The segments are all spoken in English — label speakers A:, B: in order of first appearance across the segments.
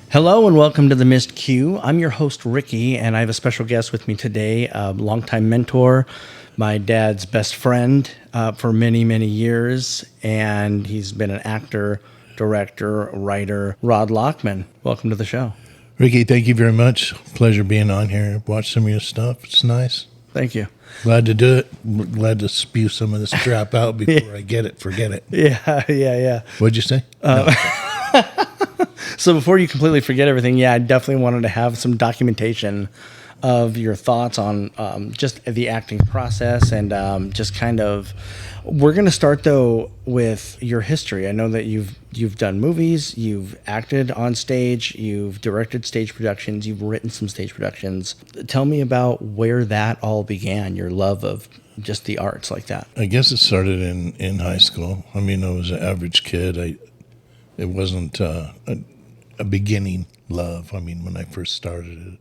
A: Hello and welcome to the Missed Q. I'm your host, Ricky, and I have a special guest with me today, a longtime mentor, my dad's best friend for many, many years, and he's been an actor, director, writer, Rod Lockman. Welcome to the show.
B: Ricky, thank you very much. Pleasure being on here. Watch some of your stuff. It's nice.
A: Thank you.
B: Glad to do it. Glad to spew some of this crap out before I forget it.
A: Yeah.
B: What'd you say? No.
A: So before you completely forget everything, I definitely wanted to have some documentation of your thoughts on just the acting process and just kind of. We're going to start though with your history. I know that you've done movies, you've acted on stage, you've directed stage productions, you've written some stage productions. Tell me about where that all began. Your love of just the arts like that.
B: I guess it started in high school. I mean, I was an average kid. It wasn't a beginning love. I mean, when I first started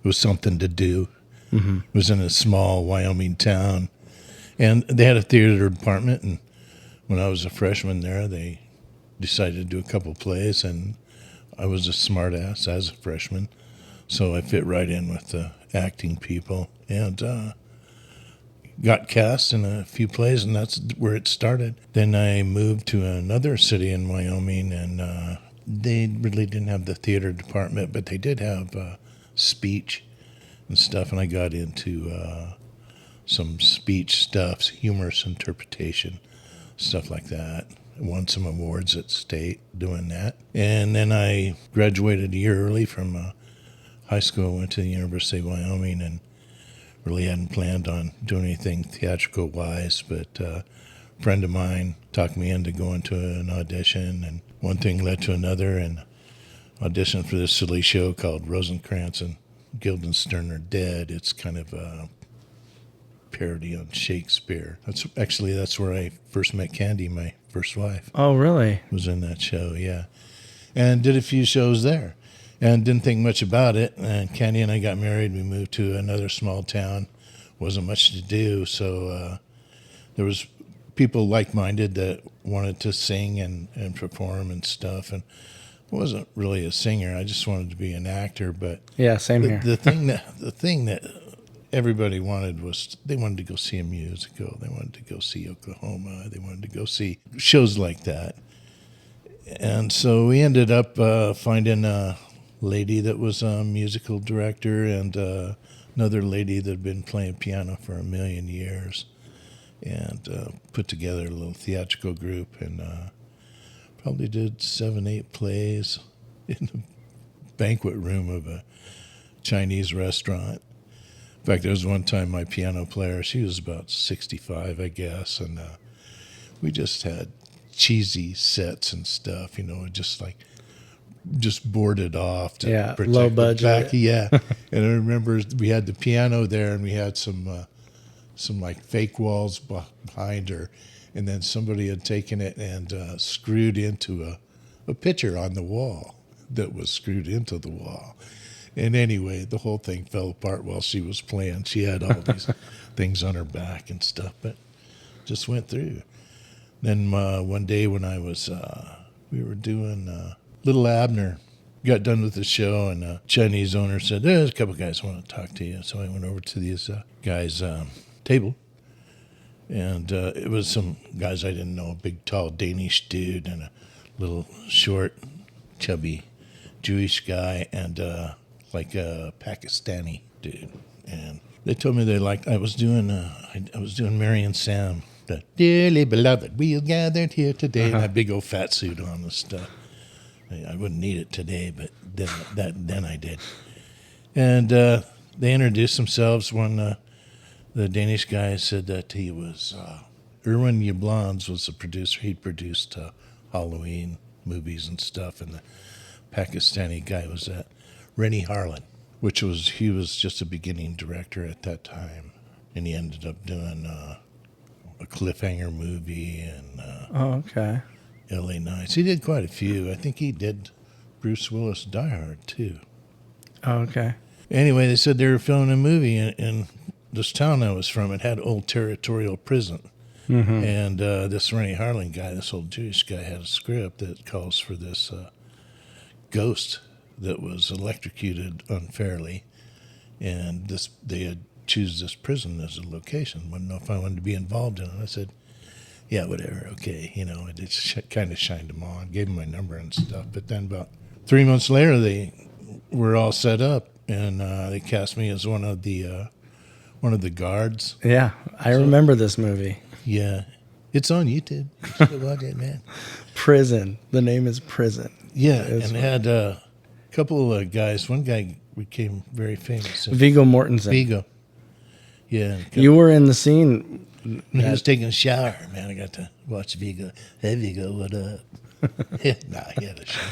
B: it was something to do. Mm-hmm. It was in a small Wyoming town, and they had a theater department. And when I was a freshman there, they decided to do a couple plays, and I was a smart ass as a freshman, so I fit right in with the acting people and got cast in a few plays, and that's where it started. Then I moved to another city in Wyoming, and they really didn't have the theater department, but they did have speech and stuff, and I got into some speech stuff, humorous interpretation, stuff like that. I won some awards at state doing that. And then I graduated a year early from high school, went to the University of Wyoming, and really hadn't planned on doing anything theatrical-wise, but a friend of mine talked me into going to an audition, and one thing led to another, and auditioned for this silly show called Rosencrantz and Guildenstern Are Dead. It's kind of a parody on Shakespeare. That's where I first met Candy, my first wife.
A: Oh, really?
B: Was in that show, yeah. And did a few shows there. And didn't think much about it. And Candy and I got married. We moved to another small town. Wasn't much to do, so there was people like-minded that wanted to sing and perform and stuff. And I wasn't really a singer. I just wanted to be an actor. But
A: Yeah, same here.
B: The thing that everybody wanted was they wanted to go see a musical. They wanted to go see Oklahoma. They wanted to go see shows like that. And so we ended up finding a lady that was a musical director and another lady that had been playing piano for a million years, and put together a little theatrical group, and probably did 7-8 plays in the banquet room of a Chinese restaurant. In fact, there was one time my piano player, she was about 65, I guess, and we just had cheesy sets and stuff, just boarded off to protect
A: low budget.
B: Back. Yeah. And I remember we had the piano there, and we had some like fake walls behind her, and then somebody had taken it and screwed into a picture on the wall that was screwed into the wall. And anyway, the whole thing fell apart while she was playing. She had all these things on her back and stuff, but just went through. Then one day when I was, we were doing Little Abner, got done with the show, and the Chinese owner said, there's a couple guys who want to talk to you. So I went over to these guys' table, and it was some guys I didn't know, a big, tall Danish dude and a little short, chubby Jewish guy, and like a Pakistani dude. And they told me they liked, I was doing Mary and Sam, the dearly beloved, we are gathered here today, and that big old fat suit on and stuff. I wouldn't need it today, but then I did. And they introduced themselves. One, the Danish guy said that he was, Erwin Yablans was the producer. He'd produced Halloween movies and stuff, and the Pakistani guy was Rennie Harlan, he was just a beginning director at that time, and he ended up doing a cliffhanger movie and
A: Okay.
B: L.A. Nights. He did quite a few. I think he did Bruce Willis Die Hard too.
A: Okay.
B: Anyway, they said they were filming a movie in this town I was from. It had old territorial prison. Mm-hmm. And this Rennie Harlan guy, this old Jewish guy, had a script that calls for this ghost that was electrocuted unfairly, and they had choose this prison as a location. Wouldn't know if I wanted to be involved in it. I said, yeah, whatever, okay. It just kind of shined them on, gave them my number and stuff. But then about 3 months later, they were all set up, and they cast me as one of the guards.
A: Yeah, I remember this movie.
B: Yeah, it's on YouTube. You should watch it, man.
A: Prison. The name is Prison.
B: Yeah, and it had a couple of guys. One guy became very famous.
A: Viggo Mortensen.
B: Viggo. Yeah.
A: You were in the scene.
B: He was taking a shower, man. I got to watch Viggo. Hey, Viggo, what up? He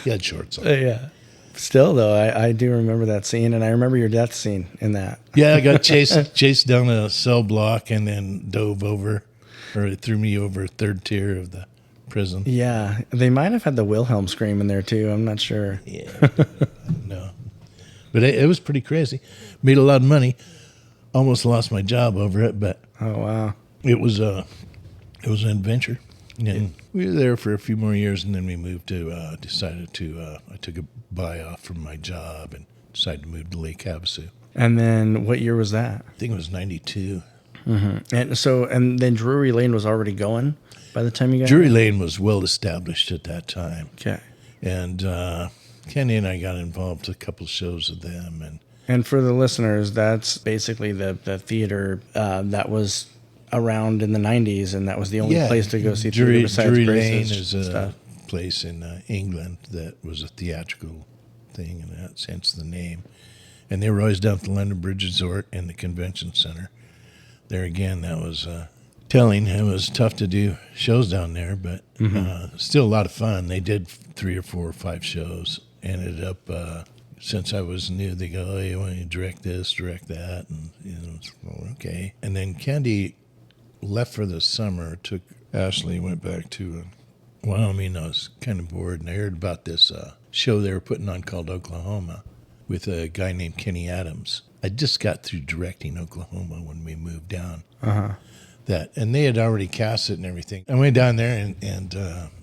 B: had shorts on.
A: Yeah. Still, though, I do remember that scene, and I remember your death scene in that.
B: Yeah, I got chased down a cell block and then dove over, or it threw me over a third tier of the prison.
A: Yeah, they might have had the Wilhelm scream in there, too. I'm not sure.
B: Yeah, no. But it was pretty crazy. Made a lot of money. Almost lost my job over it, but
A: oh, wow.
B: It was an adventure. And we were there for a few more years, and then we moved to, I took a buy-off from my job and decided to move to Lake Havasu.
A: And then what year was that?
B: I think it was 92.
A: Mm-hmm. And then Drury Lane was already going by the time you got
B: Drury Lane was well established at that time.
A: Okay.
B: And Kenny and I got involved with a couple shows with them.
A: And for the listeners, that's basically the theater that was around in the 90s, and that was the only place to go see theater besides
B: Drury
A: Grace's
B: Lane is a
A: stuff.
B: place in England that was a theatrical thing, in that sense, the name. And they were always down at the London Bridge Resort and the Convention Center. There again, that was telling. It was tough to do shows down there, but still a lot of fun. They did 3 or 4 or 5 shows. Ended up, since I was new, they go, oh, you want to direct this, direct that, and well, okay. And then Candy left for the summer, took Ashley, went back to Wyoming. I was kind of bored, and I heard about this show they were putting on called Oklahoma with a guy named Kenny Adams. I just got through directing Oklahoma when we moved down. And they had already cast it and everything. I went down there and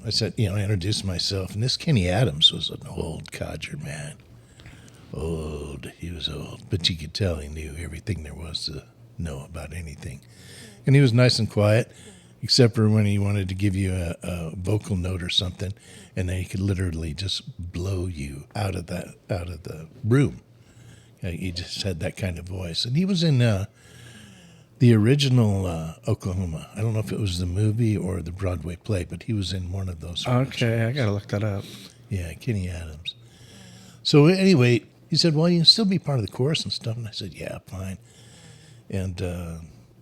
B: I said, I introduced myself, and this Kenny Adams was an old codger, man. Old. He was old, but you could tell he knew everything there was to know about anything. And he was nice and quiet, except for when he wanted to give you a vocal note or something, and then he could literally just blow you out of the room. He just had that kind of voice. And he was in the original Oklahoma. I don't know if it was the movie or the Broadway play, but he was in one of those.
A: Okay, I got to look that up.
B: Yeah, Kenny Adams. So anyway, he said, well, you can still be part of the chorus and stuff. And I said, yeah, fine. And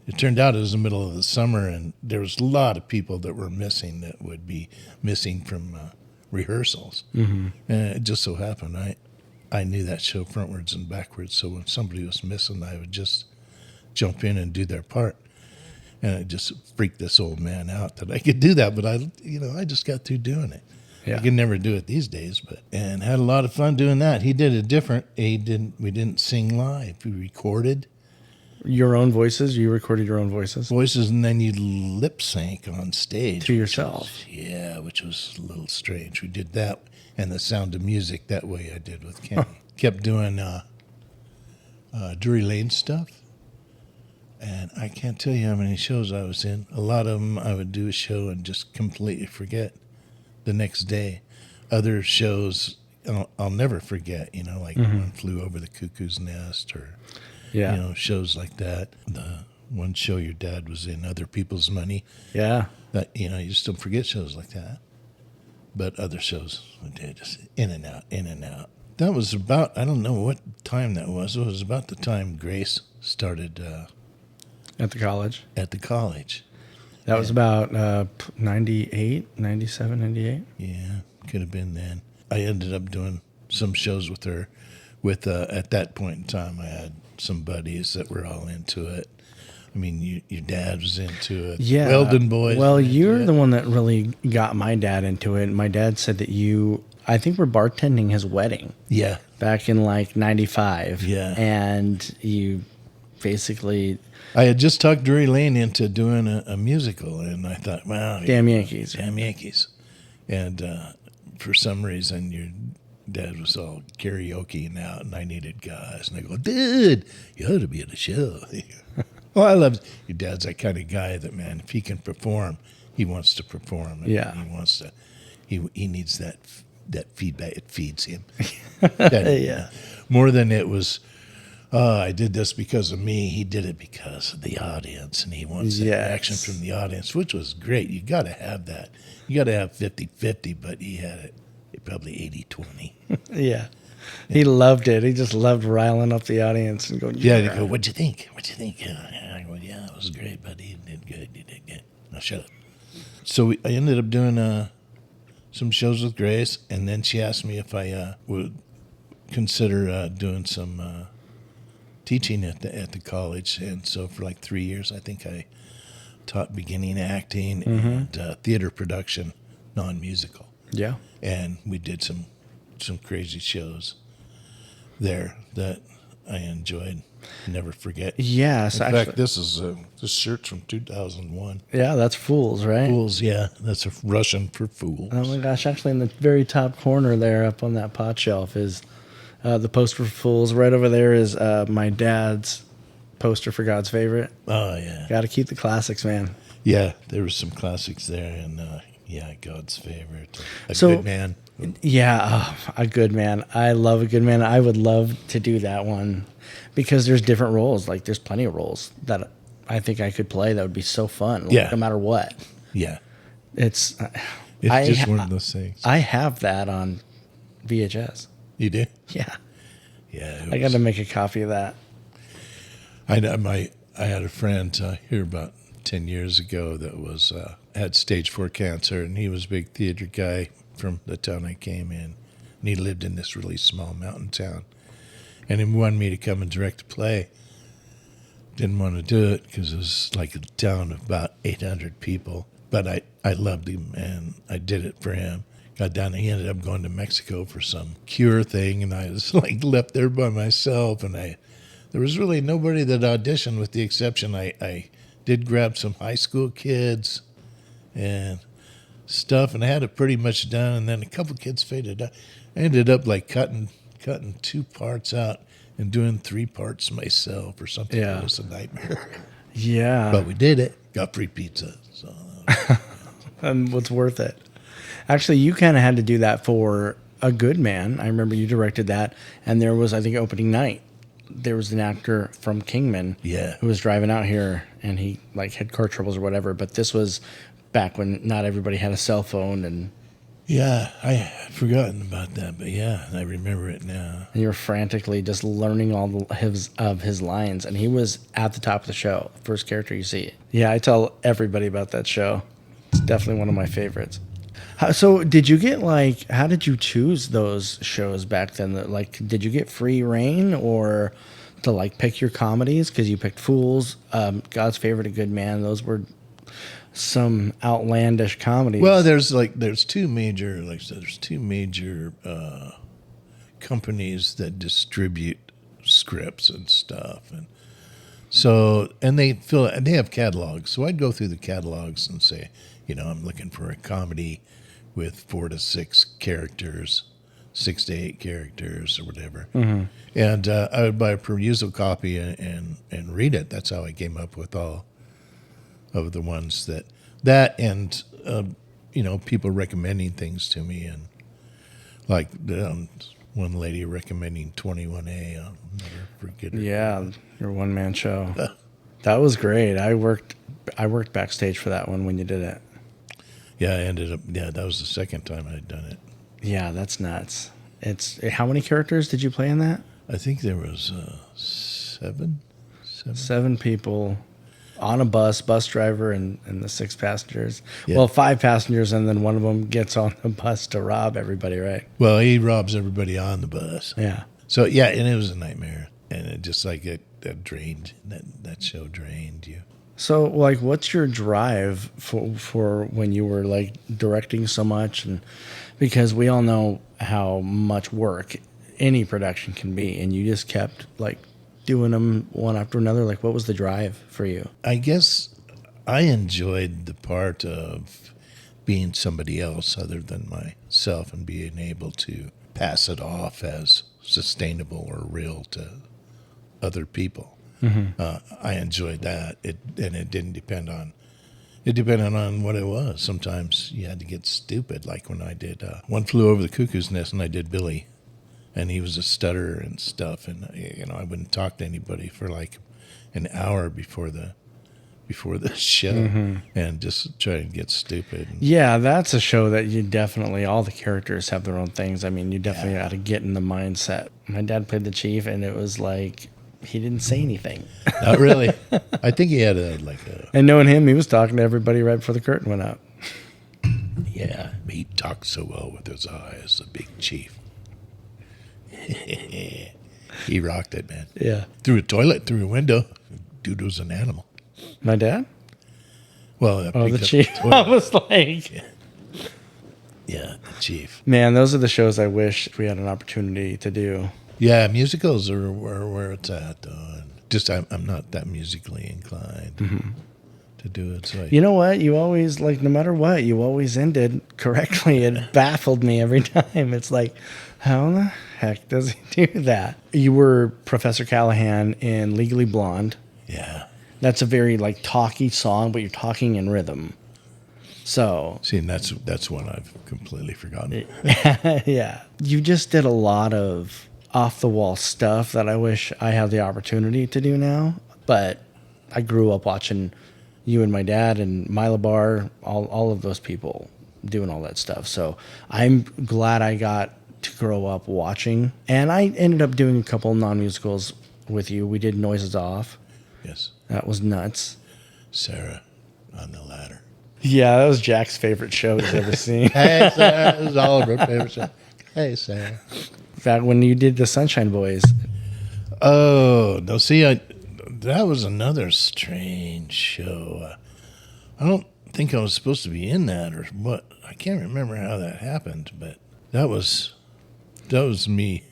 B: it turned out it was the middle of the summer, and there was a lot of people that were missing that would be missing from rehearsals. And it just so happened I knew that show frontwards and backwards, so when somebody was missing, I would just jump in and do their part. And it just freaked this old man out that I could do that, but I just got through doing it.
A: Yeah.
B: I could never do it these days, and had a lot of fun doing that. He did it different. We didn't sing live. We recorded
A: Your own voices? You recorded your own voices?
B: voices, and then you lip sync on stage
A: To yourself.
B: which was a little strange. We did that, and The Sound of Music that way. I did with Kenny. Kept doing Drury Lane stuff, and I can't tell you how many shows I was in. A lot of them I would do a show and just completely forget the next day. Other shows I'll never forget, like One Flew Over the Cuckoo's Nest, or shows like that. The one show your dad was in, Other People's Money.
A: Yeah.
B: That you just don't forget shows like that. But other shows, just in and out, in and out. That was about, I don't know what time that was. It was about the time Grace started
A: At the college?
B: at the college.
A: That was about 98, 97, 98?
B: Yeah, could have been then. I ended up doing some shows with her. At that point in time, I had some buddies that were all into it. I mean, your dad was into it.
A: Yeah.
B: Weldon Boys.
A: Well, you're the one that really got my dad into it. My dad said that I think we're bartending his wedding.
B: Yeah.
A: Back in like 95.
B: Yeah.
A: And you basically...
B: I had just talked Drury Lane into doing a musical, and I thought, wow.
A: Damn Yankees.
B: Damn Yankees. And for some reason, your Dad was all karaokeing out, and I needed guys. And I go, dude, you ought to be in the show. Well, I love your dad's that kind of guy that, man, if he can perform, he wants to perform.
A: Yeah.
B: He wants to. He needs that feedback. It feeds him.
A: Yeah.
B: More than it was. Oh, I did this because of me. He did it because of the audience, and he wants that reaction from the audience, which was great. You got to have that. You got to have 50-50, but he had it probably 80-20.
A: Yeah. He loved it. He just loved riling up the audience and going,
B: Yeah, they go, what'd you think? What'd you think? Yeah, I go, yeah, it was great, buddy. You did good. You did good. Now shut up. So I ended up doing some shows with Grace, and then she asked me if I would consider doing some teaching at the college. And so for like 3 years, I think I taught beginning acting and theater production, non-musical.
A: Yeah.
B: And we did some crazy shows there that I enjoyed. Never forget.
A: Yes,
B: In
A: actually.
B: fact, this shirt's from 2001.
A: Yeah, that's Fools, right?
B: Fools, yeah, that's a Russian for fools.
A: Oh my gosh, actually in the very top corner there up on that pot shelf is the poster for Fools. Right over there is my dad's poster for God's Favorite.
B: Oh yeah,
A: Got to keep the classics, man.
B: yeah. There were some classics there, and yeah, God's Favorite, a
A: So-
B: good man.
A: Yeah, a good man. I love a good man. I would love to do that one because there's different roles. Like there's plenty of roles that I think I could play that would be so fun. Like,
B: Yeah.
A: no matter what.
B: Yeah,
A: It's
B: just one of those things.
A: I have that on VHS.
B: You do?
A: Yeah.
B: Yeah,
A: I got to make a copy of that.
B: I had a friend here about 10 years ago that was had stage 4 cancer, and he was a big theater guy from the town I came in, and he lived in this really small mountain town, and he wanted me to come and direct a play. Didn't want to do it because it was like a town of about 800 people, but I loved him, and I did it for him. Got down, and he ended up going to Mexico for some cure thing, and I was like left there by myself, and there was really nobody that auditioned with the exception. I did grab some high school kids and stuff, and I had it pretty much done, and then a couple kids faded out. I ended up like cutting 2 parts out and doing 3 parts myself or something.
A: Yeah.
B: It was a nightmare.
A: Yeah.
B: But we did it. Got free pizza. So
A: And what's worth it? Actually, you kind of had to do that for A Good Man. I remember you directed that, and there was, I think, opening night. There was an actor from Kingman
B: Yeah.
A: who was driving out here, and he like had car troubles or whatever. But this was back when not everybody had a cell phone, and
B: yeah, I had forgotten about that, but yeah, I remember it now.
A: you were frantically just learning all of his lines, and he was at the top of the show, first character you see. Yeah, I tell everybody about that show. It's definitely one of my favorites. So did you get like, how did you choose those shows back then? Like, did you get free reign or to like pick your comedies? Because you picked Fools, God's Favorite, A Good Man. Those were some outlandish comedies.
B: Well, there's two major, like I said, there's 2 major companies that distribute scripts and stuff, and so they have catalogs. So I'd go through the catalogs and say, I'm looking for a comedy with 4 to 6 characters, 6 to 8 characters, or whatever. Mm-hmm. And I would buy a perusal copy and read it. That's how I came up with all of the ones that and people recommending things to me, and like one lady recommending 21A. I'll never forget it.
A: Yeah, your one-man show. That was great. I worked backstage for that one when you did it.
B: Yeah, I ended up. Yeah, that was the second time I'd done it.
A: Yeah, that's nuts. How many characters did you play in that?
B: I think there was 7.
A: 7 people on a bus driver and the 6 passengers.
B: Yeah.
A: Well, 5 passengers, and then one of them gets on the bus to rob everybody, right?
B: Well, he robs everybody on the bus.
A: Yeah.
B: So yeah, and it was a nightmare, and it just like it drained that show drained you.
A: So, like, what's your drive for when you were like directing so much? And because we all know how much work any production can be, and you just kept like doing them one after another. Like, what was the drive for you?
B: I guess I enjoyed the part of being somebody else other than myself and being able to pass it off as sustainable or real to other people. I enjoyed that. It didn't depend on. It depended on what it was. Sometimes you had to get stupid, like when I did One Flew Over the Cuckoo's Nest, and I did Billy, and he was a stutterer and stuff, and I wouldn't talk to anybody for like an hour before the show, and just try and get stupid.
A: Yeah, that's a show that you definitely, all the characters have their own things. I mean, you definitely got to get in the mindset. My dad played the chief, and it was like he didn't say anything.
B: Not really. I think he had
A: And knowing him, he was talking to everybody right before the curtain went up.
B: yeah, he talked so well with his eyes, the big chief. He rocked it, man.
A: Yeah.
B: Through a toilet, through a window. Dude was an animal.
A: My dad?
B: Well,
A: The chief. I was like,
B: yeah, the chief.
A: man, those are the shows I wish we had an opportunity to do.
B: Yeah, musicals are where it's at, though. And just I'm not that musically inclined to do it. So
A: You know what? You always, like, no matter what, you always ended correctly. It baffled me every time. It's like, how in the heck does he do that? You were Professor Callahan in Legally Blonde.
B: yeah.
A: That's a very, like, talky song, but you're talking in rhythm. So,
B: See, and that's one I've completely forgotten.
A: yeah. You just did a lot of off-the-wall stuff that I wish I had the opportunity to do now. But I grew up watching you and my dad and Mylabar, all of those people doing all that stuff. So I'm glad I got to grow up watching. And I ended up doing a couple non-musicals with you. We did Noises Off.
B: Yes.
A: That was nuts.
B: Sarah on the ladder.
A: Yeah, that was Jack's favorite show he's ever seen.
B: Hey, Sarah. It was all of her favorite show. Hey, Sarah.
A: Back when you did the Sunshine Boys.
B: Oh, no, see, that was another strange show. I don't think I was supposed to be in that or what. I can't remember how that happened, but that was me.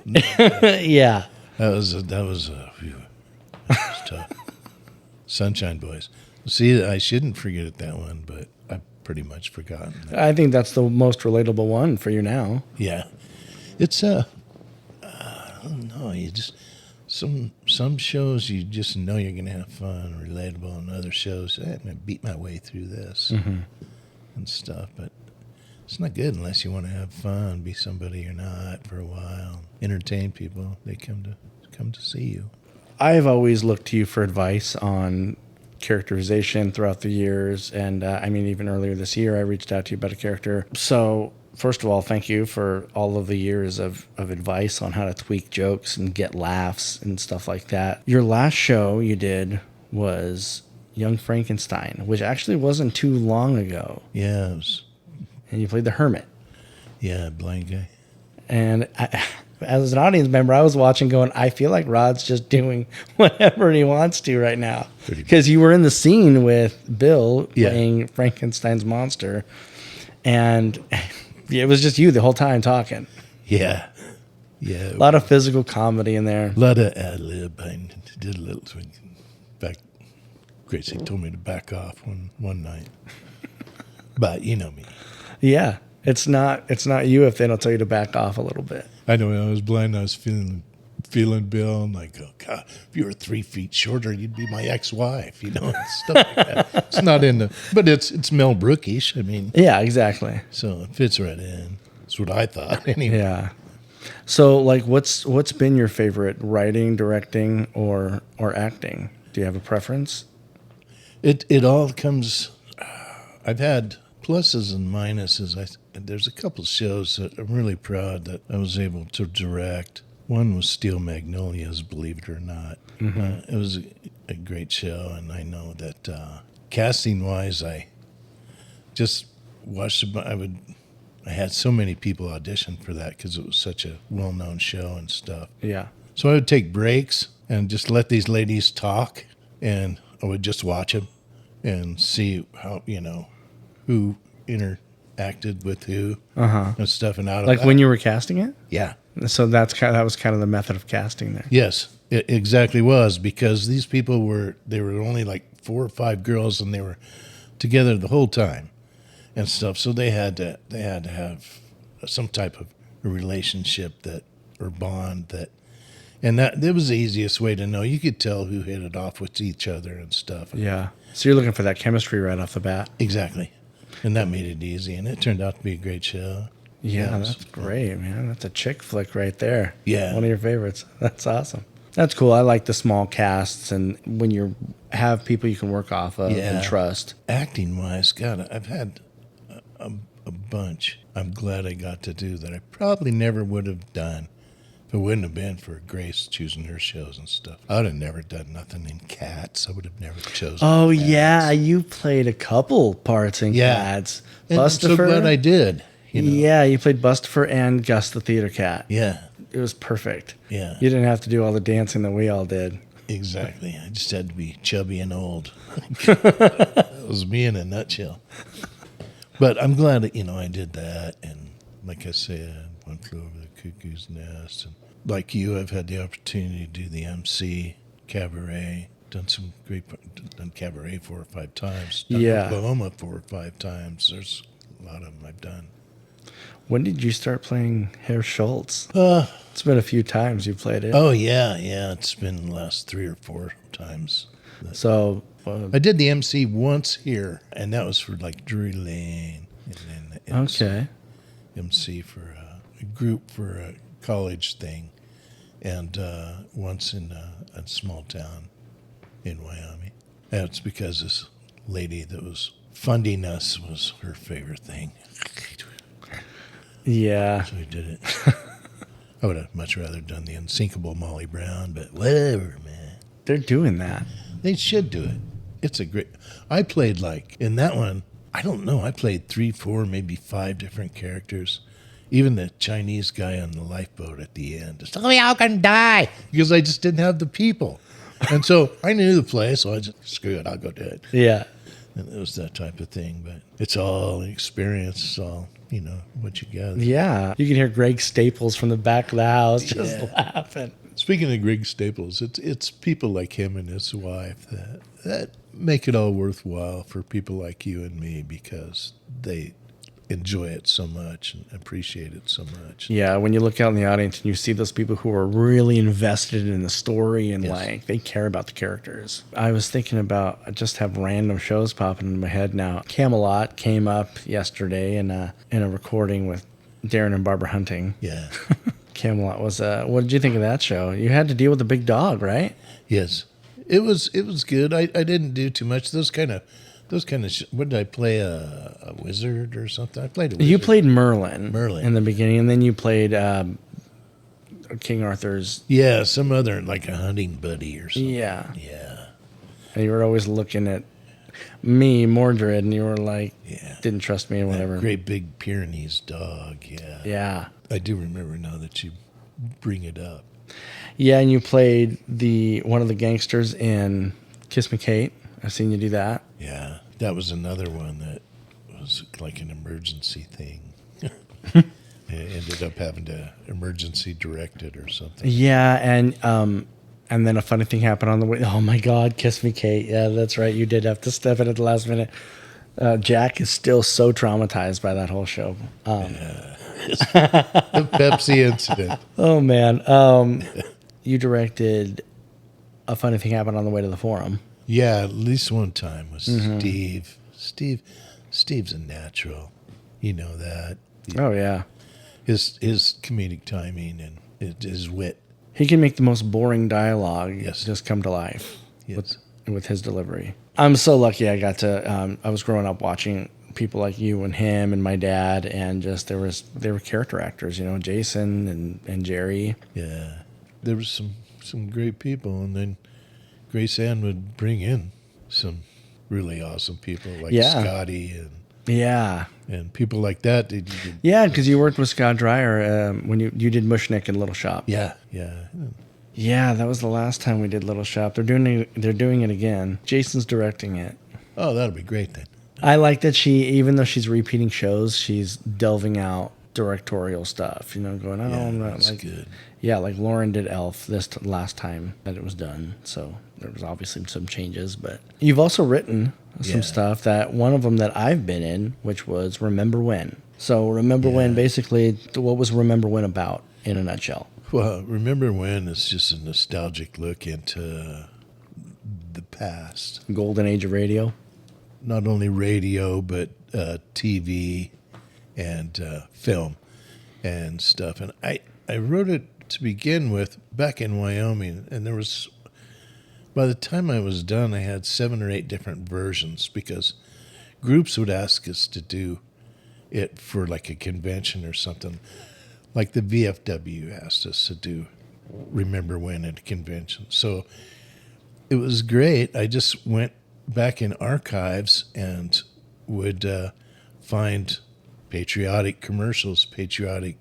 A: Yeah.
B: That was phew. That was tough. Sunshine Boys. See, I shouldn't forget that one, but I've pretty much forgotten that.
A: I think that's the most relatable one for you now.
B: Yeah, it's I don't know. You just some shows you just know you're gonna have fun, relatable, and other shows I'm gonna beat my way through this and stuff. But it's not good unless you want to have fun, be somebody you're not for a while, entertain people. They come to see you.
A: I've always looked to you for advice on characterization throughout the years. And I mean, even earlier this year, I reached out to you about a character. So first of all, thank you for all of the years of advice on how to tweak jokes and get laughs and stuff like that. Your last show you did was Young Frankenstein, which actually wasn't too long ago.
B: Yeah, it was,
A: And you played the hermit.
B: yeah, blind guy.
A: And as an audience member, I was watching going, I feel like Rod's just doing whatever he wants to right now. Because you were in the scene with Bill playing Frankenstein's monster. And it was just you the whole time talking.
B: Yeah, yeah.
A: A lot of physical comedy in there.
B: A lot of ad lib. I did a little back. Gracie told me to back off one night, but you know me.
A: Yeah. It's not you if they don't tell you to back off a little bit.
B: I know when I was blind, I was feeling Bill, and like, oh God, if you were 3 feet shorter, you'd be my ex-wife, and stuff like that. It's not in the, but it's Mel Brookish. I mean,
A: Yeah, exactly.
B: so it fits right in. That's what I thought. Anyway,
A: Yeah. So, like, what's been your favorite writing, directing, or acting? Do you have a preference?
B: it all comes. I've had pluses and minuses. There's a couple shows that I'm really proud that I was able to direct. One was Steel Magnolias, believe it or not. It was a great show, and I know that casting-wise, I just watched it. I had so many people audition for that because it was such a well-known show and stuff.
A: Yeah.
B: So I would take breaks and just let these ladies talk, and I would just watch them and see how, who interacted with who and stuff. And out of
A: Like
B: that,
A: when you were casting it?
B: yeah.
A: So that was kind of the method of casting there.
B: Yes, it exactly was, because these people were only like 4 or 5 girls, and they were together the whole time and stuff. So they had to have some type of a relationship that or bond that, and that was the easiest way to know. You could tell who hit it off with each other and stuff.
A: Yeah. So you're looking for that chemistry right off the bat.
B: Exactly, and that made it easy, and it turned out to be a great show.
A: Yeah,
B: it was
A: that's great, man. That's a chick flick right there.
B: Yeah.
A: One of your favorites. That's awesome. That's cool. I like the small casts and when you have people you can work off of and trust.
B: Acting wise, God, I've had a bunch. I'm glad I got to do that. I probably never would have done if it wouldn't have been for Grace choosing her shows and stuff. I would have never done nothing in Cats. I would have never chosen.
A: Oh,
B: Cats.
A: yeah. You played a couple parts in Cats.
B: And I'm so glad I did. You know?
A: Yeah, you played Bustifer and Gus the Theater Cat.
B: Yeah.
A: It was perfect.
B: Yeah.
A: You didn't have to do all the dancing that we all did.
B: Exactly. I just had to be chubby and old. That was me in a nutshell. But I'm glad that, I did that. And like I said, One Flew Over the Cuckoo's Nest. And like you, I've had the opportunity to do the MC, Cabaret. Done Cabaret 4 or 5 times. Done Oklahoma 4 or 5 times. There's a lot of them I've done.
A: When did you start playing Herr Schultz? It's been a few times you played it.
B: Oh, yeah. It's been the last 3 or 4 times.
A: So
B: I did the MC once here, and that was for like Drury Lane. And then MC for a group for a college thing, and once in a small town in Wyoming. That's because this lady that was funding us was her favorite thing.
A: Yeah.
B: So we did it. I would have much rather done the Unsinkable Molly Brown, but whatever, man.
A: They're doing that.
B: They should do it. It's a great... I played in that one, I don't know, I played 3, 4, maybe 5 different characters. Even the Chinese guy on the lifeboat at the end. Just, we all gonna die. Because I just didn't have the people. And so I knew the play, so I just, screw it, I'll go do it.
A: Yeah.
B: And it was that type of thing, but it's all an experience. It's all, what you got.
A: Yeah. You can hear Greg Staples from the back of the house just laughing.
B: Speaking of Greg Staples, it's people like him and his wife that make it all worthwhile for people like you and me because they enjoy it so much and appreciate it so much.
A: Yeah, when you look out in the audience and you see those people who are really invested in the story and they care about the characters. I was thinking about, I just have random shows popping into my head now. Camelot came up yesterday in a recording with Darren and Barbara Hunting.
B: Yeah.
A: Camelot was what did you think of that show? You had to deal with the big dog, right?
B: Yes. It was good. I didn't do too much. Those kind of what did I play? A wizard or something? I played a wizard.
A: You played Merlin in the beginning, and then you played King Arthur's.
B: Yeah, some other, like a hunting buddy or something.
A: Yeah.
B: Yeah.
A: And you were always looking at me, Mordred, and you were like, didn't trust me or whatever.
B: That great big Pyrenees dog, yeah.
A: Yeah.
B: I do remember now that you bring it up.
A: Yeah, and you played one of the gangsters in Kiss Me Kate. I've seen you do that.
B: Yeah, that was another one that was like an emergency thing. It ended up having to emergency direct it or something.
A: Yeah, and then a funny thing happened on the way. Oh my God, Kiss Me Kate. Yeah, that's right. You did have to step in at the last minute. Jack is still so traumatized by that whole show.
B: The Pepsi incident.
A: Oh man, you directed A Funny Thing Happened on the Way to the Forum.
B: Yeah, at least one time was Steve. Steve's a natural. You know that.
A: Oh yeah.
B: His comedic timing and his wit.
A: He can make the most boring dialogue just come to life
B: Yes.
A: with his delivery. I'm so lucky I got to. I was growing up watching people like you and him and my dad, and just they were character actors. Jason and Jerry.
B: Yeah, there was some great people, and then Grace Ann would bring in some really awesome people like Scotty and people like that.
A: Yeah, because you worked with Scott Dreyer when you did Mushnick in Little Shop.
B: Yeah.
A: Yeah, that was the last time we did Little Shop. They're doing it again. Jason's directing it.
B: Oh, that'll be great then.
A: I like that even though she's repeating shows, she's delving out directorial stuff, going, oh,
B: Yeah,
A: I'm not
B: that's
A: like,
B: good.
A: yeah, like Lauren did Elf last time that it was done. So there was obviously some changes, but you've also written some
B: Yeah.
A: stuff that one of them that I've been in, which was Remember When. So Remember When,
B: Yeah.
A: basically, what was Remember When about in a nutshell?
B: Well, Remember When is just a nostalgic look into the past.
A: Golden Age of Radio.
B: Not only radio, but TV and film and stuff. And I wrote it to begin with back in Wyoming, and by the time I was done, I had 7 or 8 different versions because groups would ask us to do it for like a convention or something. Like the VFW asked us to do Remember When at a convention. So it was great. I just went back in archives and would find patriotic commercials, patriotic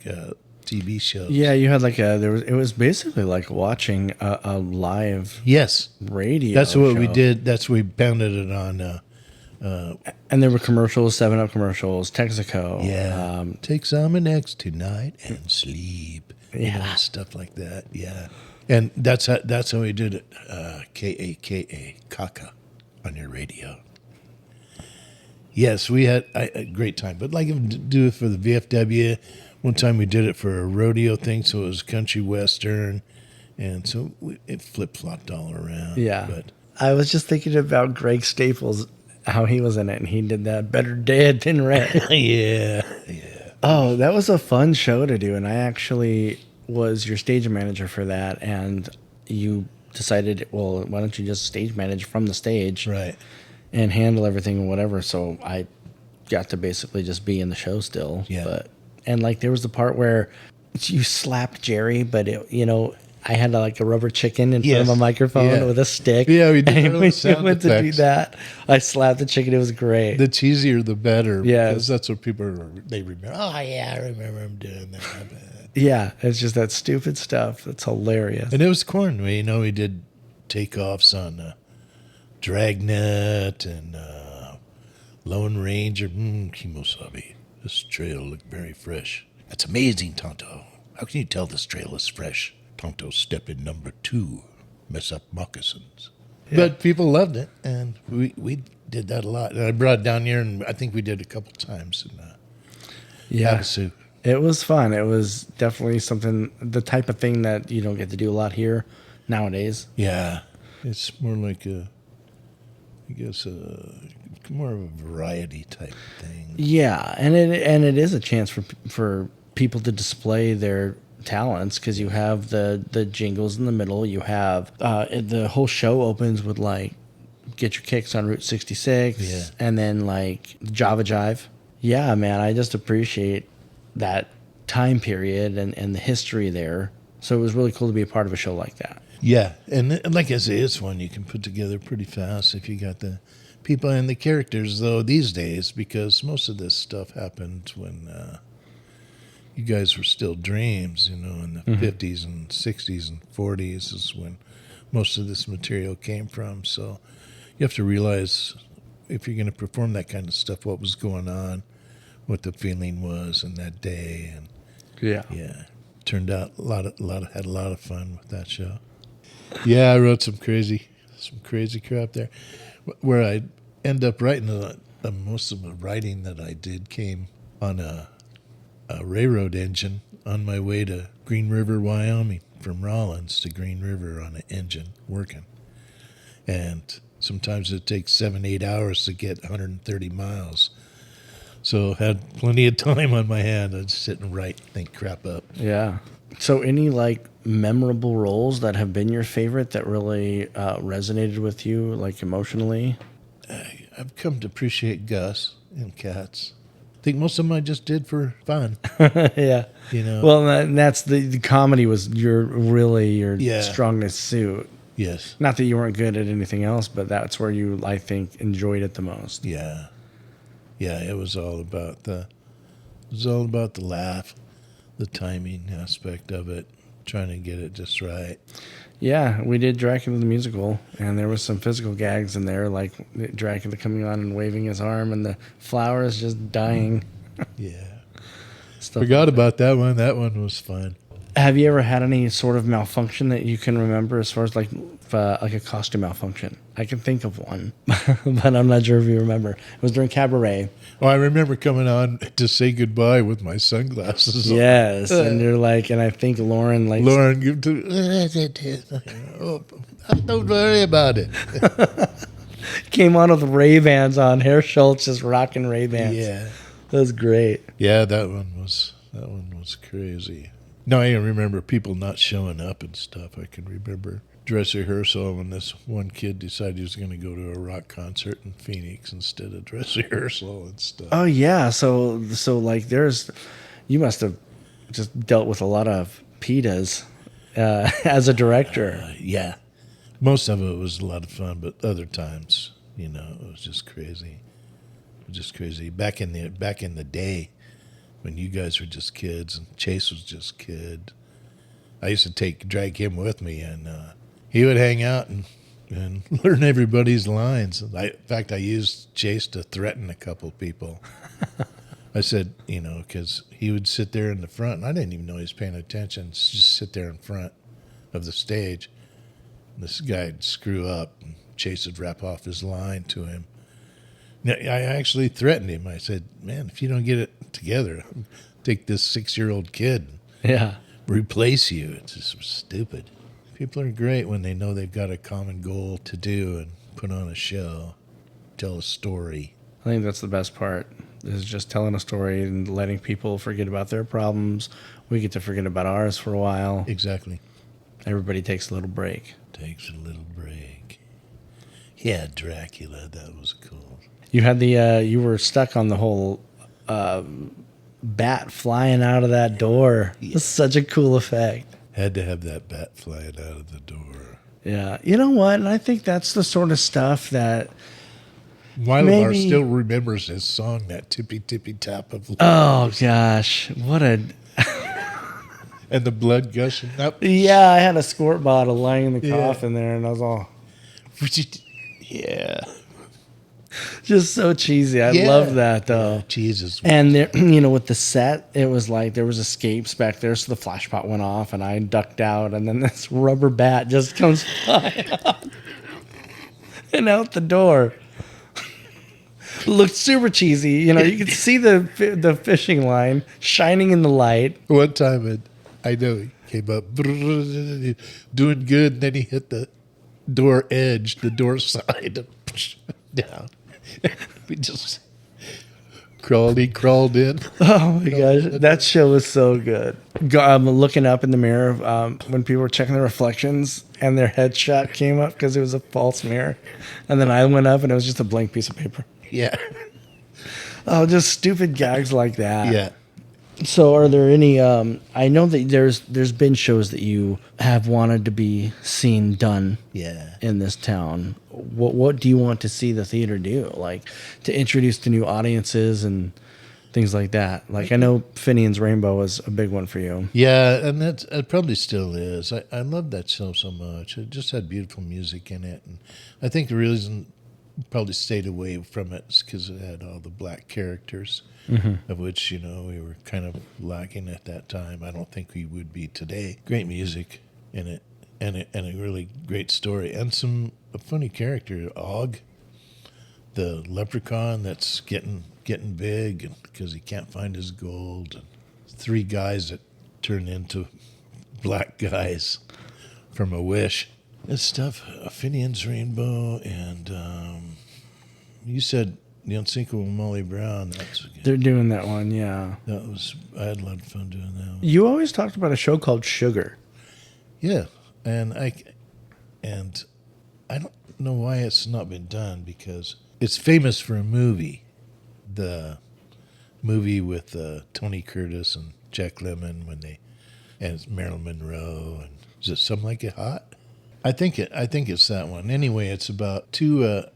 B: TV shows.
A: Yeah, you had it was basically like watching a live
B: Yes.
A: radio
B: That's what we
A: show.
B: did. That's we pounded it on.
A: And there were commercials, 7-Up commercials, Texaco.
B: Take some X tonight and sleep.
A: Yeah.
B: Stuff like that. Yeah. And that's how we did it. Kaka, Kaka, on your radio. Yes, we had a great time. But like to do it for the VFW. One time we did it for a rodeo thing, so it was country western, and so it flip flopped all around.
A: Yeah.
B: But
A: I was just thinking about Greg Staples, how he was in it, and he did that Better Dead Than Red.
B: yeah.
A: Oh, that was a fun show to do, and I actually was your stage manager for that, and you decided, well, why don't you just stage manage from the stage
B: Right.
A: and handle everything and whatever, so I got to basically just be in the show still.
B: Yeah.
A: And like there was the part where you slapped Jerry, but I had like a rubber chicken in front of a microphone with a stick.
B: Yeah, we did
A: And
B: early
A: when you
B: sound
A: went to do
B: effects.
A: that, I slapped the chicken. It was great.
B: The cheesier, the better.
A: Yeah.
B: Because that's what they remember. Oh, yeah, I remember him doing that.
A: Yeah, it's just that stupid stuff. That's hilarious.
B: And it was corn. We did takeoffs on Dragnet and Lone Ranger. Kimosabe. This trail looked very fresh. That's amazing, Tonto. How can you tell this trail is fresh? Tonto step in number 2. Mess up moccasins. Yeah. But people loved it, and we did that a lot. And I brought it down here, and I think we did a couple times in Havasu.
A: It was fun. It was definitely something, the type of thing that you don't get to do a lot here nowadays.
B: Yeah. It's more like more of a variety type thing.
A: Yeah, and it is a chance for people to display their talents because you have the jingles in the middle. You have the whole show opens with like Get Your Kicks on Route 66, and then like Java Jive. Yeah, man, I just appreciate that time period and the history there. So it was really cool to be a part of a show like that.
B: Yeah, and like I say, it's one you can put together pretty fast if you got the people and the characters, though, these days, because most of this stuff happened when you guys were still dreams, in the 50s and 60s and 40s is when most of this material came from. So you have to realize if you're going to perform that kind of stuff, what was going on, what the feeling was in that day. And yeah, turned out had a lot of fun with that show. Yeah, I wrote some crazy crap there, where I end up writing most of the writing that I did came on a railroad engine on my way to Green River, Wyoming, from Rollins to Green River on an engine working, and sometimes it takes 7-8 hours to get 130 miles. So had plenty of time on my hand. I'd sit and write, think crap up.
A: Yeah. So any like memorable roles that have been your favorite that really resonated with you, like emotionally?
B: I've come to appreciate Gus in Cats. I think most of them I just did for fun.
A: Yeah. Well, and that's the comedy was your strongest suit.
B: Yes.
A: Not that you weren't good at anything else, but that's where you, I think, enjoyed it the most.
B: Yeah. Yeah, it was all about the laugh, the timing aspect of it, trying to get it just right.
A: Yeah, we did Dracula the musical, and there was some physical gags in there, like Dracula coming on and waving his arm, and the flowers just dying.
B: Yeah.
A: stuff.
B: Forgot about that one. That one was fun.
A: Have you ever had any sort of malfunction that you can remember as far as like a costume malfunction? I can think of one, but I'm not sure if you remember. It was during Cabaret.
B: Oh, I remember coming on to say goodbye with my sunglasses on.
A: Yes, and you're like, and I think Lauren like
B: Lauren, oh, don't worry about it.
A: came on with Ray-Bans on. Herr Schultz just rocking Ray-Bans.
B: Yeah.
A: That was great.
B: Yeah, that one was crazy. No, I remember people not showing up and stuff. I can remember dress rehearsal when this one kid decided he was going to go to a rock concert in Phoenix instead of dress rehearsal and stuff.
A: Oh yeah, so like you must have just dealt with a lot of PETAs as a director.
B: Yeah. Most of it was a lot of fun, but other times, it was just crazy. Just crazy. Back in the day, when you guys were just kids and Chase was just kid, I used to drag him with me, and he would hang out and learn everybody's lines. In fact, I used Chase to threaten a couple people. I said, because he would sit there in the front, and I didn't even know he was paying attention. Just sit there in front of the stage. And this guy would screw up, and Chase would rap off his line to him. Now, I actually threatened him. I said, man, if you don't get it together, I'll take this 6-year-old kid
A: Yeah.
B: and replace you. It's just stupid. People are great when they know they've got a common goal to do and put on a show, tell a story.
A: I think that's the best part, is just telling a story and letting people forget about their problems. We get to forget about ours for a while.
B: Exactly.
A: Everybody takes a little break.
B: Takes a little break. Yeah, Dracula, that was cool.
A: You had you were stuck on the whole bat flying out of that door.
B: Yeah.
A: That's such a cool effect.
B: Had to have that bat flying out of the door.
A: Yeah. You know what? And I think that's the sort of stuff that
B: Mylar still remembers his song, that tippy tippy tap of love.
A: Oh gosh, what a
B: And the blood gushing up.
A: yeah! I had a squirt bottle lying in the coffin there, and I was all
B: Yeah.
A: just so cheesy. I love that though.
B: Jesus.
A: And there, with the set, it was like there was escapes back there, so the flash pot went off, and I ducked out, and then this rubber bat just comes flying out and out the door. Looked super cheesy. You could see the fishing line shining in the light.
B: One time I know he came up doing good, and then he hit the door edge, the door side, and down. We just he crawled in.
A: Oh my gosh, that show was so good. Looking up in the mirror when people were checking their reflections, and their headshot came up because it was a false mirror, and then I went up and it was just a blank piece of paper.
B: Yeah.
A: Oh, just stupid gags like that.
B: Yeah.
A: So, are there any? I know that there's been shows that you have wanted to be seen done.
B: Yeah.
A: In this town. What do you want to see the theater do? Like to introduce to new audiences and things like that. Like I know Finian's Rainbow was a big one for you.
B: Yeah, and it probably still is. I love that show so much. It just had beautiful music in it, and I think the reason probably stayed away from it is because it had all the black characters, of which we were kind of lacking at that time. I don't think we would be today. Great music in it, and a really great story, and a funny character, Og, the leprechaun that's getting big because he can't find his gold, and 3 guys that turn into black guys from a wish. This stuff, Finian's Rainbow, and you said The Unsinkable Molly Brown.
A: They're doing that one, yeah.
B: I had a lot of fun doing that one.
A: You always talked about a show called Sugar.
B: Yeah, and I don't know why it's not been done, because it's famous for a movie, the movie with Tony Curtis and Jack Lemmon and Marilyn Monroe, and is it Something Like It Hot? I think it's that one. Anyway, it's about 2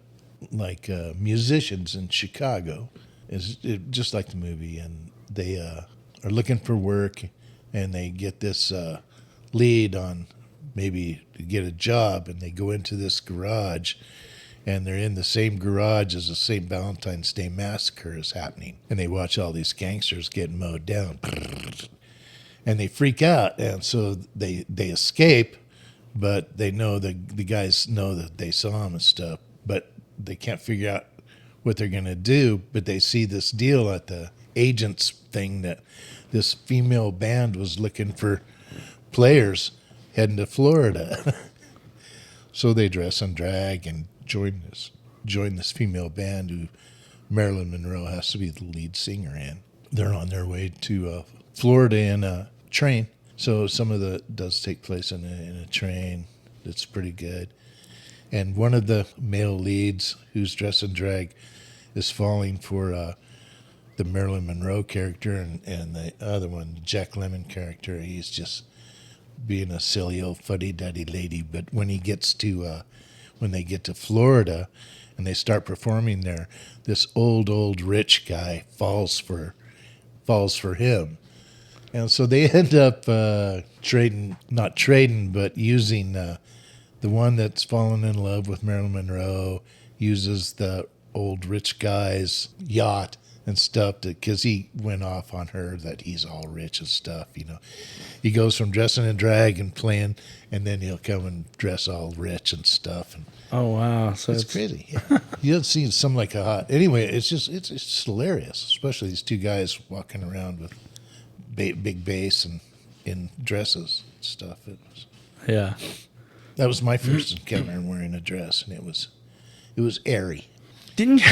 B: musicians in Chicago. It's just like the movie, and they are looking for work, and they get this lead on maybe to get a job, and they go into this garage, and they're in the same garage as the same Valentine's Day massacre is happening. And they watch all these gangsters get mowed down. And they freak out. And so they escape, but they know the guys know that they saw them and stuff. But they can't figure out what they're going to do. But they see this deal at the agents thing that this female band was looking for players heading to Florida. So they dress and drag and join this female band who Marilyn Monroe has to be the lead singer in. They're on their way to Florida in a train. So some of the does take place in a train. That's pretty good. And one of the male leads who's dressed in drag is falling for the Marilyn Monroe character, and the other one, Jack Lemmon character, he's just being a silly old fuddy-duddy lady. But when he gets to, when they get to Florida and they start performing there, this old rich guy falls for him. And so they end up not trading, but using the one that's fallen in love with Marilyn Monroe uses the old rich guy's yacht and stuff because he went off on her that he's all rich and stuff, you know. He goes from dressing in drag and playing, and then he'll come and dress all rich and stuff. And
A: Oh, wow. So
B: it's crazy. Yeah. You don't see some like a hot. Anyway, it's just hilarious, especially these two guys walking around with big bass and in dresses and stuff.
A: Yeah.
B: That was my first encounter wearing a dress, and it was airy.
A: Didn't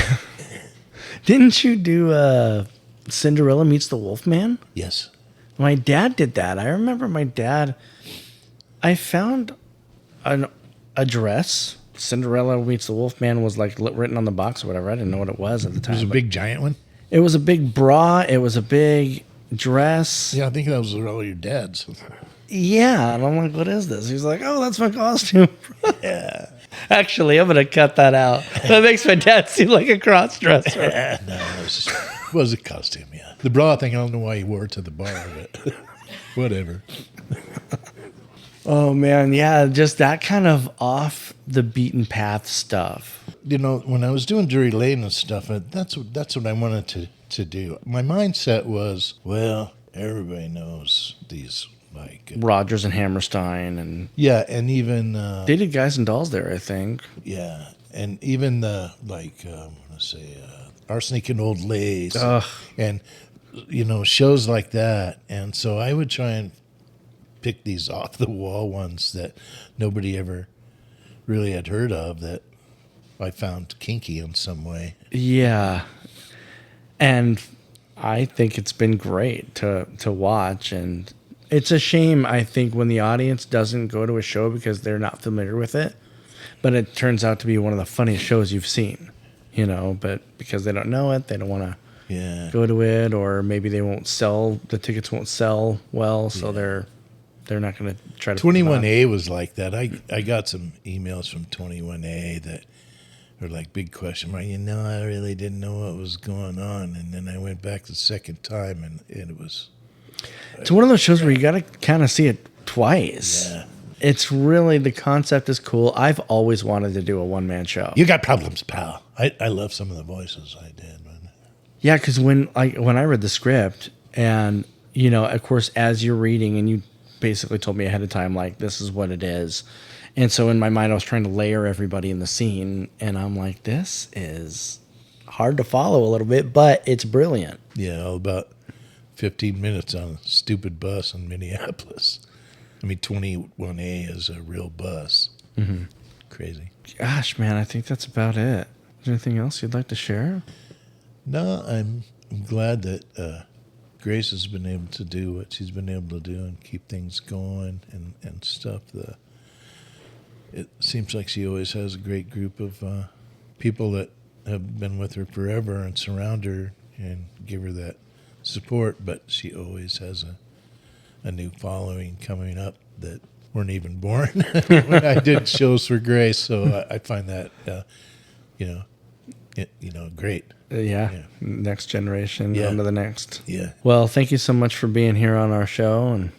A: you do Cinderella Meets the Wolfman?
B: Yes.
A: My dad did that. I remember my dad. I found a dress. Cinderella Meets the Wolfman was like written on the box or whatever. I didn't know what it was at the time.
B: It was a big giant one?
A: It was a big bra. It was a big dress.
B: Yeah, I think that was all your dad's.
A: Yeah. And I'm like, what is this? He's like, oh, that's my costume.
B: Yeah.
A: Actually, I'm going to cut that out. That makes my dad seem like a cross-dresser.
B: No, it was a costume, yeah. The bra thing, I don't know why he wore it to the bar, but whatever.
A: Oh, man, yeah, just that kind of off the beaten path stuff.
B: You know, when I was doing Drury Lane and stuff, that's what I wanted to do. My mindset was, well, everybody knows these, like...
A: Rogers and Hammerstein and...
B: Yeah, and even...
A: they did Guys and Dolls there, I think.
B: Yeah, and even the, like, Arsenic and Old Lace.
A: Ugh.
B: And, you know, shows like that. And so I would try and pick these off-the-wall ones that nobody ever really had heard of that I found kinky in some way.
A: Yeah. And I think it's been great to watch. And it's a shame, I think, when the audience doesn't go to a show because they're not familiar with it. But it turns out to be one of the funniest shows you've seen, you know. But because they don't know it, they don't want to go to it. Or maybe they won't sell, the tickets won't sell well, so they're not going to try to...
B: 21A was like that. I got some emails from 21A that were like, big question mark. You know, I really didn't know what was going on. And then I went back the second time, and it was...
A: It's one of those shows where you got to kind of see it twice.
B: Yeah.
A: It's really, the concept is cool. I've always wanted to do a one-man show.
B: You got problems, pal. I love some of the voices I did. Man.
A: Yeah, because when I read the script, and, you know, of course, as you're reading, and you basically told me ahead of time, like, this is what it is. And so in my mind, I was trying to layer everybody in the scene, and I'm like, this is hard to follow a little bit, but it's brilliant.
B: Yeah, all about 15 minutes on a stupid bus in Minneapolis. I mean, 21A is a real bus. Mm-hmm. Crazy.
A: Gosh, man, I think that's about it. Is there anything else you'd like to share?
B: No, I'm glad that Grace has been able to do what she's been able to do and keep things going and stuff. It seems like she always has a great group of people that have been with her forever and surround her and give her that support, but she always has a new following coming up that weren't even born when I did shows for Grace. So I find that, great.
A: Yeah. Next generation,
B: Yeah.
A: on to the next.
B: Yeah.
A: Well, thank you so much for being here on our show. And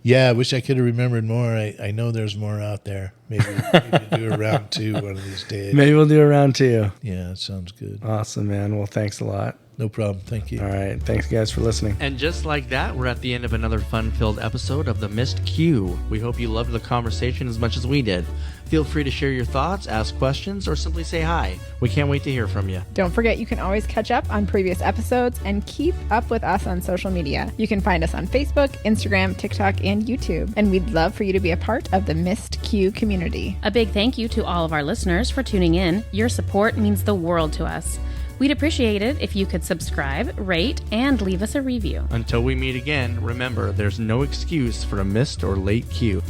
B: Yeah, I wish I could have remembered more. I know there's more out there. Maybe do a round 2 one of these days.
A: Maybe we'll do a round 2.
B: Yeah, that sounds good.
A: Awesome, man. Well, thanks a lot.
B: No problem. Thank you.
A: All right. Thanks, guys, for listening.
C: And just like that, we're at the end of another fun-filled episode of The Missed Cue. We hope you loved the conversation as much as we did. Feel free to share your thoughts, ask questions, or simply say hi. We can't wait to hear from you.
D: Don't forget, you can always catch up on previous episodes and keep up with us on social media. You can find us on Facebook, Instagram, TikTok, and YouTube. And we'd love for you to be a part of the Missed Cue community.
E: A big thank you to all of our listeners for tuning in. Your support means the world to us. We'd appreciate it if you could subscribe, rate, and leave us a review.
C: Until we meet again, remember, there's no excuse for a missed or late cue.